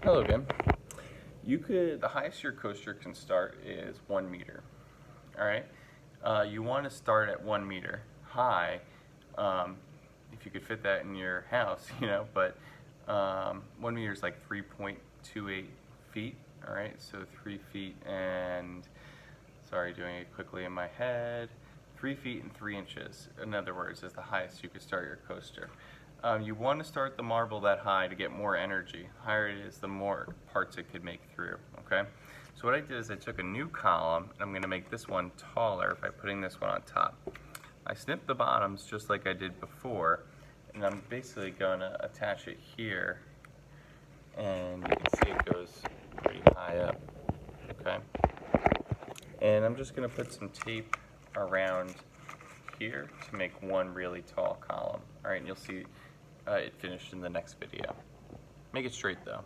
Hello again. The highest your coaster can start is 1 meter. All right. You want to start at 1 meter high, if you could fit that in your house, But 1 meter is like 3.28 feet. All right. So 3 feet and, sorry, doing it quickly in my head. 3 feet and 3 inches, in other words, is the highest you could start your coaster. You want to start the marble that high to get more energy. The higher it is, the more parts it could make through, okay? So what I did is I took a new column, and I'm going to make this one taller by putting this one on top. I snipped the bottoms just like I did before, and I'm basically going to attach it here, and you can see it goes pretty high up, okay? And I'm just going to put some tape around here to make one really tall column. All right, and you'll see it finished in the next video. Make it straight though.